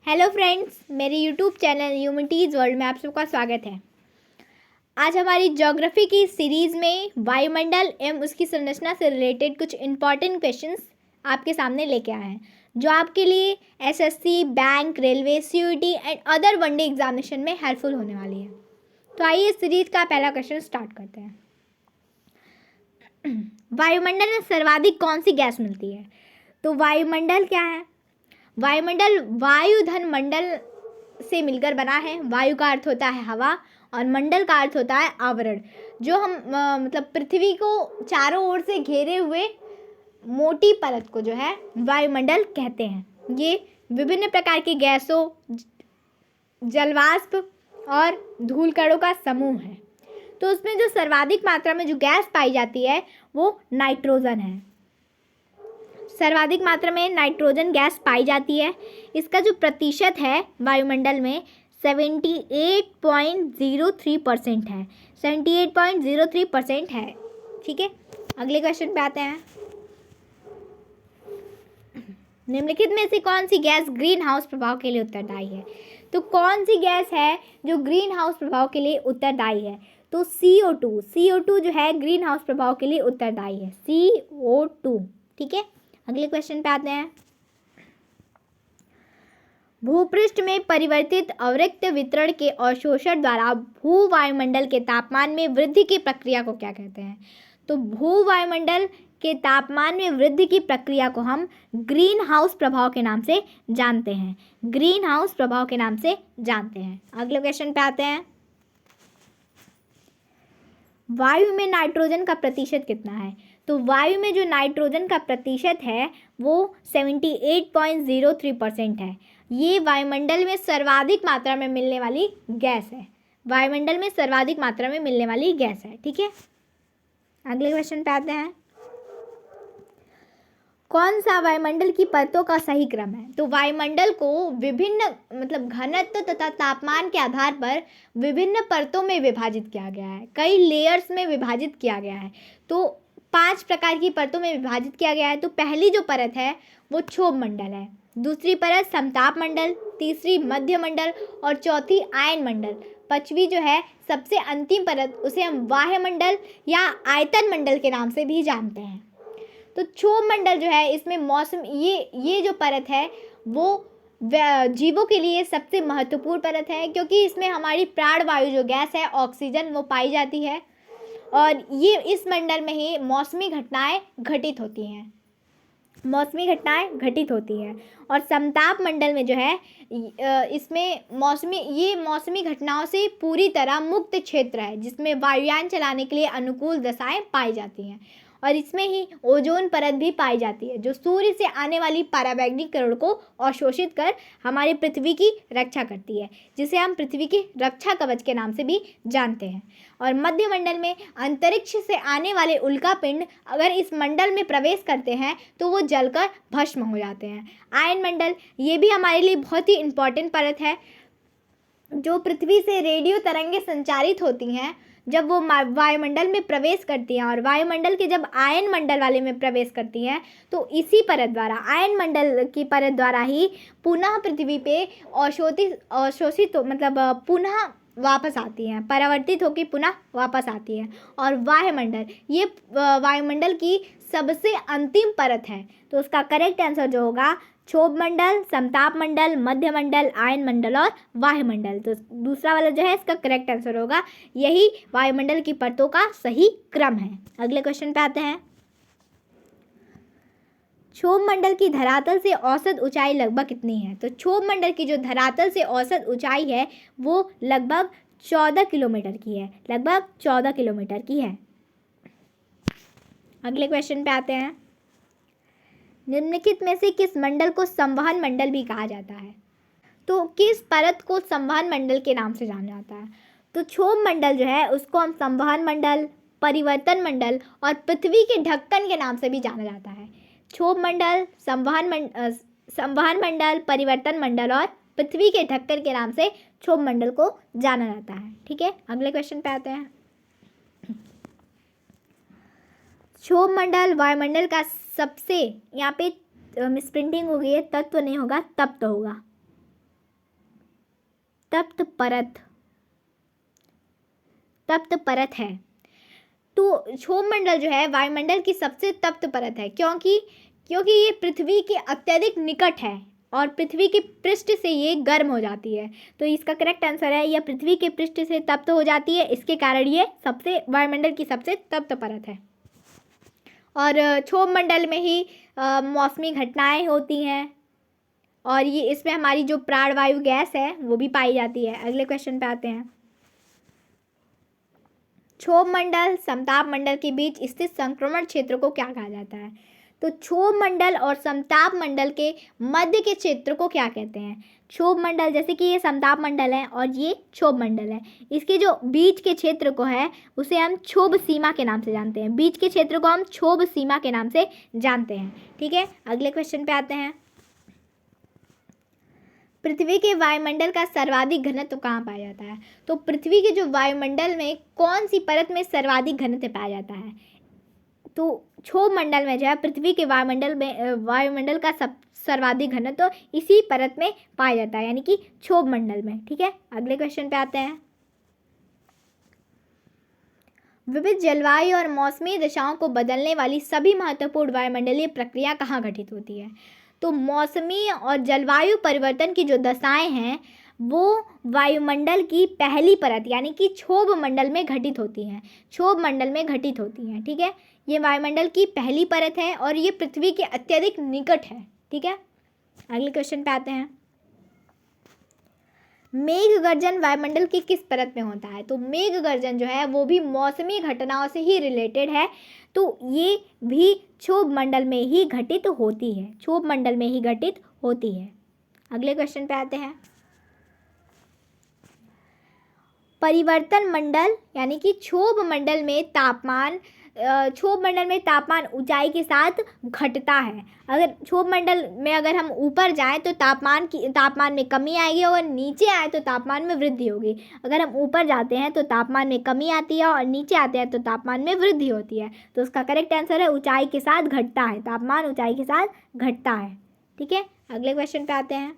Hello friends, मेरे YouTube channel humanities world में आप सबका स्वागत है। आज हमारी ज्योग्राफी की सीरीज़ में वायुमंडल एवं उसकी संरचना से रिलेटेड कुछ इम्पॉर्टेंट क्वेश्चंस आपके सामने लेके आए हैं, जो आपके लिए SSC, bank, railway, CUET and other one day examination में हेल्पफुल होने वाली है। तो आइए इस सीरीज का पहला क्वेश्चन स्टार्ट करते हैं। वायुमंडल में सर्वाधिक कौन सी गैस मिलती है? तो वायुमंडल क्या है? वायुमंडल वायुधन मंडल से मिलकर बना है। वायु का अर्थ होता है हवा और मंडल का अर्थ होता है आवरण, जो हम मतलब पृथ्वी को चारों ओर से घेरे हुए मोटी परत को जो है वायुमंडल कहते हैं। ये विभिन्न प्रकार की गैसों, जलवाष्प और धूल कणों का समूह है। तो उसमें जो सर्वाधिक मात्रा में जो गैस पाई जाती है वो नाइट्रोजन है। सर्वाधिक मात्रा में नाइट्रोजन गैस पाई जाती है। इसका जो प्रतिशत है वायुमंडल में 78.03% है। 78.03% है। ठीक है, अगले क्वेश्चन पे आते हैं। निम्नलिखित में से कौन सी गैस ग्रीन हाउस प्रभाव के लिए उत्तरदायी है? तो कौन सी गैस है जो ग्रीन हाउस प्रभाव के लिए उत्तरदायी है? तो CO2। CO2 जो है ग्रीन हाउस प्रभाव के लिए उत्तरदायी है। CO2। ठीक है, अगले क्वेश्चन पे आते हैं। भूपृष्ठ में परिवर्तित अवरिक्त वितरण के अवशोषण द्वारा भू वायुमंडल के तापमान में वृद्धि की प्रक्रिया को क्या कहते हैं? तो भू वायुमंडल के तापमान में वृद्धि की प्रक्रिया को हम ग्रीन हाउस प्रभाव के नाम से जानते हैं। ग्रीन हाउस प्रभाव के नाम से जानते हैं। अगले क्वेश्चन पे आते हैं। वायु में नाइट्रोजन का प्रतिशत कितना है? तो वायु में जो नाइट्रोजन का प्रतिशत है वो 78.03% है। ये वायुमंडल में सर्वाधिक मात्रा में मिलने वाली गैस है। वायुमंडल में सर्वाधिक मात्रा में मिलने वाली गैस है। ठीक है, अगले क्वेश्चन पे आते हैं। कौन सा वायुमंडल की परतों का सही क्रम है? तो वायुमंडल को विभिन्न मतलब घनत्व तथा तापमान के आधार पर विभिन्न परतों में विभाजित किया गया है। कई लेयर्स में विभाजित किया गया है। तो 5 प्रकार की परतों में विभाजित किया गया है। तो पहली जो परत है वो क्षोभ मंडल है, दूसरी परत समताप मंडल, तीसरी मध्य मंडल और चौथी आयन मंडल। पांचवी जो है सबसे अंतिम परत, उसे हम वायुमंडल या आयतन मंडल के नाम से भी जानते हैं। तो क्षोभ मंडल जो है इसमें मौसम ये जो परत है वो जीवों के लिए सबसे महत्वपूर्ण परत है, क्योंकि इसमें हमारी प्राणवायु जो गैस है ऑक्सीजन वो पाई जाती है और ये इस मंडल में ही मौसमी घटनाएं घटित होती हैं। और समताप मंडल में जो है इसमें मौसमी घटनाओं से पूरी तरह मुक्त क्षेत्र है, जिसमें वायुयान चलाने के लिए अनुकूल दशाएं पाई जाती हैं। और इसमें ही ओजोन परत भी पाई जाती है, जो सूर्य से आने वाली पराबैंगनी किरण को अवशोषित कर हमारी पृथ्वी की रक्षा करती है, जिसे हम पृथ्वी की रक्षा कवच के नाम से भी जानते हैं। और मध्य मंडल में अंतरिक्ष से आने वाले उल्कापिंड अगर इस मंडल में प्रवेश करते हैं तो वो जलकर भस्म हो जाते हैं। आयन मंडल ये भी हमारे लिए बहुत ही इम्पॉर्टेंट परत है, जो पृथ्वी से रेडियो तरंगें संचारित होती हैं जब वो वायुमंडल में प्रवेश करती हैं, और वायुमंडल के जब आयन मंडल वाले में प्रवेश करती हैं तो इसी परत द्वारा, आयन मंडल की परत द्वारा ही पुनः पृथ्वी पे अवशोषित मतलब पुनः वापस आती हैं, परावर्तित होकर पुनः वापस आती हैं। और वायुमंडल ये वायुमंडल की सबसे अंतिम परत है। तो उसका करेक्ट आंसर जो होगा क्षोभ मंडल, समताप मंडल, मध्य मंडल, आयन मंडल और वायुमंडल। तो दूसरा वाला जो है इसका करेक्ट आंसर होगा। यही वायुमंडल की परतों का सही क्रम है। अगले क्वेश्चन पे आते हैं। क्षोभ मंडल की धरातल से औसत ऊंचाई लगभग कितनी है? तो क्षोभ मंडल की जो धरातल से औसत ऊंचाई है वो लगभग 14 किलोमीटर की है। लगभग 14 किलोमीटर की है। अगले क्वेश्चन पे आते हैं। निम्नलिखित में से किस मंडल को संवहन मंडल भी कहा जाता है? तो किस परत को संवहन मंडल के नाम से जाना जाता है? तो क्षोभ मंडल जो है उसको हम संवहन मंडल, परिवर्तन मंडल और पृथ्वी के ढक्कन के नाम से भी जाना जाता है। क्षोभ मंडल, संवहन मंडल, परिवर्तन मंडल और पृथ्वी के ढक्कन के नाम से क्षोभ मंडल को जाना जाता है। ठीक है, अगले क्वेश्चन पे आते हैं। क्षोभ मंडल वायुमंडल का सबसे, यहाँ पे मिसप्रिंटिंग हो गई है, तत्व नहीं होगा तप्त होगा। तप्त परत है। तो क्षोभ मंडल जो है वायुमंडल की सबसे तप्त परत है, क्योंकि ये पृथ्वी के अत्यधिक निकट है और पृथ्वी के पृष्ठ से ये गर्म हो जाती है। तो इसका करेक्ट आंसर है, यह पृथ्वी के पृष्ठ से तप्त हो जाती है, इसके कारण ये वायुमंडल की सबसे तप्त परत है। और क्षोभ मंडल में ही मौसमी घटनाएं होती हैं और ये इसमें हमारी जो प्राणवायु गैस है वो भी पाई जाती है। अगले क्वेश्चन पे आते हैं। क्षोभ मंडल समताप मंडल के बीच स्थित संक्रमण क्षेत्र को क्या कहा जाता है? तो क्षोभ मंडल और समताप मंडल के मध्य के क्षेत्र को क्या कहते हैं? क्षोभ मंडल, जैसे कि ये समताप मंडल है और ये क्षोभ मंडल है, इसके जो बीच के क्षेत्र को है उसे हम क्षोभ सीमा के नाम से जानते हैं। बीच के क्षेत्र को हम क्षोभ सीमा के नाम से जानते हैं। ठीक है, अगले क्वेश्चन पे आते हैं। पृथ्वी के वायुमंडल का सर्वाधिक घनत्व कहाँ पाया जाता है? तो पृथ्वी के जो वायुमंडल में कौन सी परत में सर्वाधिक घनत्व पाया जाता है? तो क्षोभ मंडल में जो है पृथ्वी के वायुमंडल का सर्वाधिक घनत्व इसी परत में पाया जाता है, यानी कि क्षोभ मंडल में। ठीक है, अगले क्वेश्चन पे आते हैं। विविध जलवायु और मौसमी दशाओं को बदलने वाली सभी महत्वपूर्ण वायुमंडलीय प्रक्रिया कहाँ घटित होती है? तो मौसमी और जलवायु परिवर्तन की जो दशाएं हैं वो वायुमंडल की पहली परत यानी कि क्षोभ मंडल में घटित होती हैं। क्षोभ मंडल में घटित होती हैं। ठीक है, ये वायुमंडल की पहली परत है और ये पृथ्वी के अत्यधिक निकट है। ठीक है, अगले क्वेश्चन पे आते हैं। मेघ गर्जन वायुमंडल की किस परत में होता है? तो मेघ गर्जन जो है वो भी मौसमी घटनाओं से ही रिलेटेड है, तो ये भी क्षोभ मंडल में ही घटित होती है। क्षोभ मंडल में ही घटित होती है। अगले क्वेश्चन पे आते हैं। परिवर्तन मंडल यानी कि क्षोभ मंडल में तापमान ऊंचाई के साथ घटता है। अगर क्षोभ मंडल में अगर हम ऊपर जाएं तो तापमान में कमी आएगी और नीचे आए तो तापमान में वृद्धि होगी। अगर हम ऊपर जाते हैं तो तापमान में कमी आती है और नीचे आते हैं तो तापमान में वृद्धि होती है। तो उसका करेक्ट आंसर है ऊंचाई के साथ घटता है, तापमान ऊंचाई के साथ घटता है। ठीक है, अगले क्वेश्चन पे आते हैं।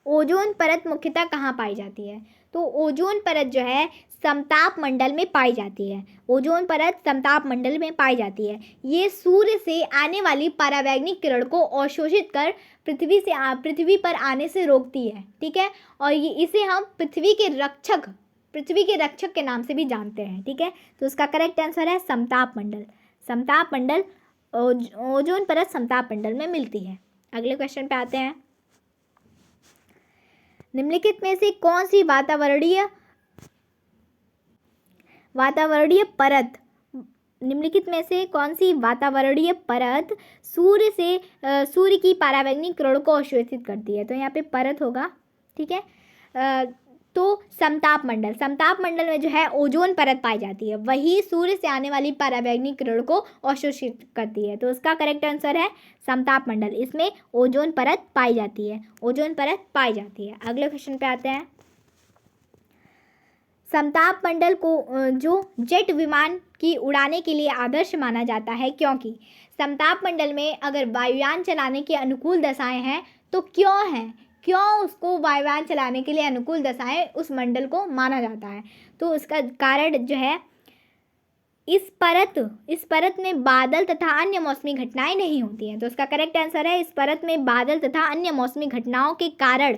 ओजोन परत मुख्यतः कहाँ पाई जाती है? तो ओजोन परत जो है समताप मंडल में पाई जाती है। ओजोन परत समताप मंडल में पाई जाती है। ये सूर्य से आने वाली परावैंगनिक किरण को अवशोषित कर पृथ्वी पर आने से रोकती है। ठीक है, और इसे हम पृथ्वी के रक्षक के नाम से भी जानते हैं। ठीक है, तो उसका करेक्ट आंसर है समताप मंडल। ओजोन परत समताप मंडल में मिलती है। अगले क्वेश्चन पे आते हैं। निम्नलिखित में से कौन सी वातावरणीय परत सूर्य की परावैंगनिक किरण को अवशोषित करती है? तो यहाँ पे परत होगा। ठीक है, तो समताप मंडल में जो है ओजोन परत पाई जाती है, वही सूर्य से आने वाली परावैंगनिक किरण को अवशोषित करती है। तो उसका करेक्ट आंसर है समताप मंडल, इसमें ओजोन परत पाई जाती है। अगले क्वेश्चन पे आते हैं। समताप मंडल को जो जेट विमान की उड़ाने के लिए आदर्श माना जाता है, क्योंकि समताप मंडल में अगर वायुयान चलाने की अनुकूल दशाएं हैं तो क्यों उसको वायुयान चलाने के लिए अनुकूल दशाएं उस मंडल को माना जाता है? तो उसका कारण जो है इस परत में बादल तथा अन्य मौसमी घटनाएं नहीं होती हैं। तो उसका करेक्ट आंसर है इस परत में बादल तथा अन्य मौसमी घटनाओं के कारण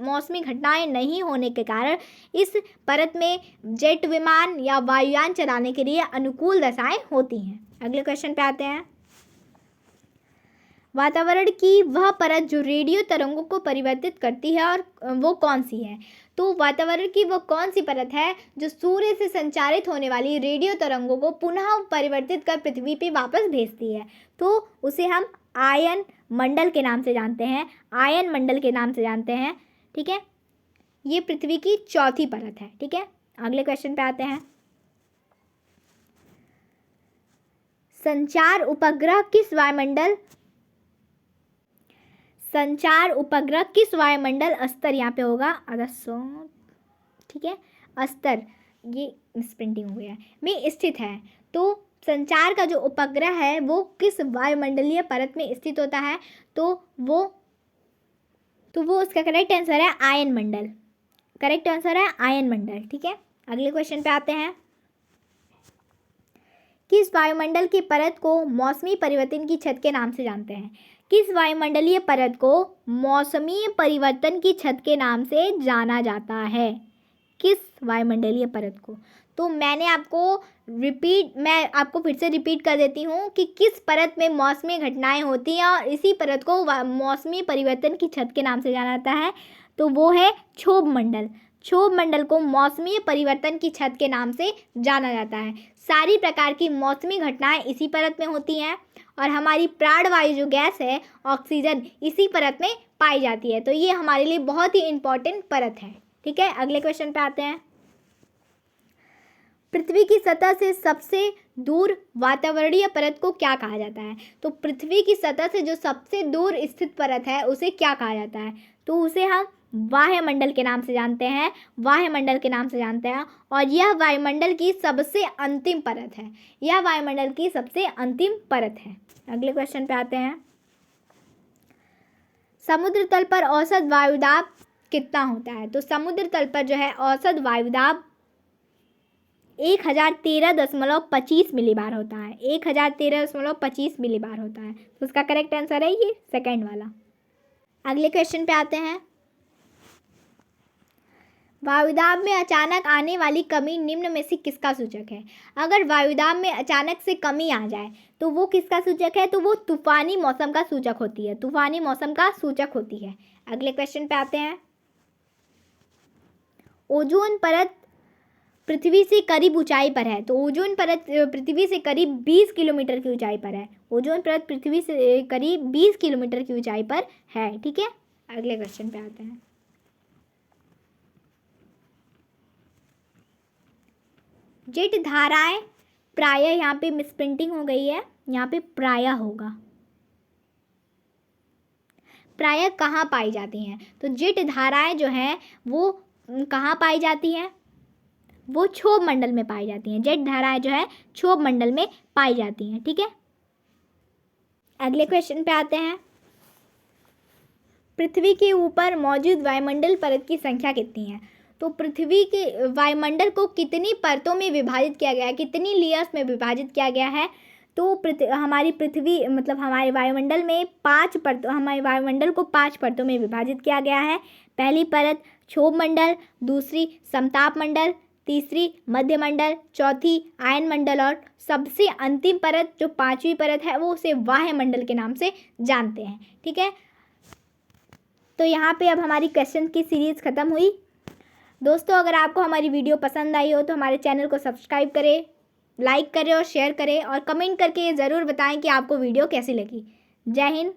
मौसमी घटनाएं नहीं होने के कारण इस परत में जेट विमान या वायुयान चलाने के लिए अनुकूल दशाएं होती हैं। अगले क्वेश्चन पे आते हैं। वातावरण की वह परत जो रेडियो तरंगों को परिवर्तित करती है और वो कौन सी है? तो वातावरण की वो कौन सी परत है जो सूर्य से संचारित होने वाली रेडियो तरंगों को पुनः परिवर्तित कर पृथ्वी पे वापस भेजती है? तो उसे हम आयन मंडल के नाम से जानते हैं। ठीक है, ये पृथ्वी की चौथी परत है। ठीक है, अगले क्वेश्चन पे आते हैं। संचार उपग्रह किस वायुमंडल स्तर यहाँ पे होगा ठीक है, स्तर, ये मिसप्रिंटिंग हो गया है, में स्थित है। तो संचार का जो उपग्रह है वो किस वायुमंडलीय परत में स्थित होता है? तो वो तो वो उसका करेक्ट आंसर है आयन मंडल। करेक्ट आंसर है आयन मंडल। ठीक है, अगले क्वेश्चन पे आते हैं। किस वायुमंडल की परत को मौसमी परिवर्तन की छत के नाम से जानते हैं? किस वायुमंडलीय परत को मौसमी परिवर्तन की छत के नाम से जाना जाता है? किस वायुमंडलीय परत को? तो मैं आपको फिर से रिपीट कर देती हूँ कि किस परत में मौसमी घटनाएं होती हैं और इसी परत को मौसमी परिवर्तन की छत के नाम से जाना जाता है। तो वो है क्षोभ मंडल। क्षोभ मंडल को मौसमी परिवर्तन की छत के नाम से जाना जाता है। सारी प्रकार की मौसमी घटनाएं इसी परत में होती हैं और हमारी प्राणवायु जो गैस है ऑक्सीजन इसी परत में पाई जाती है। तो ये हमारे लिए बहुत ही इम्पॉर्टेंट परत है। ठीक है, अगले क्वेश्चन पे आते हैं। पृथ्वी की सतह से सबसे दूर वातावरणीय परत को क्या कहा जाता है? तो पृथ्वी की सतह से जो सबसे दूर स्थित परत है उसे क्या कहा जाता है? तो उसे हम वायुमंडल के नाम से जानते हैं। वायुमंडल के नाम से जानते हैं और यह वायुमंडल की सबसे अंतिम परत है। यह वायुमंडल की सबसे अंतिम परत है। अगले क्वेश्चन पे आते हैं। समुद्र तल पर औसत वायुदाब कितना होता है? तो समुद्र तल पर जो है औसत वायुदाब 1013.25 मिलीबार होता है। 1013.25 मिलीबार होता है। तो उसका करेक्ट आंसर है ये सेकंड वाला। अगले क्वेश्चन पे आते हैं। वायुदाब में अचानक आने वाली कमी निम्न में से किसका सूचक है? अगर वायुदाब में अचानक से कमी आ जाए तो वो किसका सूचक है? तो वो तूफानी मौसम का सूचक होती है। तूफानी मौसम का सूचक होती है। अगले क्वेश्चन पे आते हैं। ओजोन परत पृथ्वी से करीब ऊंचाई पर है। तो ओजोन परत पृथ्वी से करीब 20 किलोमीटर की ऊंचाई पर है। ओजोन परत पृथ्वी से करीब 20 किलोमीटर की ऊंचाई पर है। ठीक है, अगले क्वेश्चन पे आते हैं। जेट धाराएं प्रायः, यहाँ पे मिसप्रिंटिंग हो गई है, यहाँ पे प्रायः होगा। प्रायः कहाँ पाई जाती हैं? तो जेट धाराएं जो हैं वो कहाँ पाई जाती हैं? वो क्षोभ मंडल में पाई जाती हैं। जेट धाराएं जो है क्षोभ मंडल में पाई जाती हैं। ठीक है, अगले क्वेश्चन पे आते हैं। पृथ्वी के ऊपर मौजूद वायुमंडल परत की संख्या कितनी है? तो पृथ्वी के वायुमंडल को कितनी परतों में विभाजित किया गया है? कितनी लेयर्स में विभाजित किया गया है? तो हमारी पृथ्वी मतलब हमारे वायुमंडल में हमारे वायुमंडल को 5 परतों में विभाजित किया गया है। पहली परत क्षोभ मंडल, दूसरी समताप मंडल, तीसरी मध्यमंडल, चौथी आयन मंडल और सबसे अंतिम परत जो 5वीं परत है वो उसे वायुमंडल के नाम से जानते हैं। ठीक है, तो यहाँ पे अब हमारी क्वेश्चन की सीरीज़ ख़त्म हुई। दोस्तों, अगर आपको हमारी वीडियो पसंद आई हो तो हमारे चैनल को सब्सक्राइब करें, लाइक करें और शेयर करें और कमेंट करके ये ज़रूर बताएं कि आपको वीडियो कैसी लगी। जय हिंद।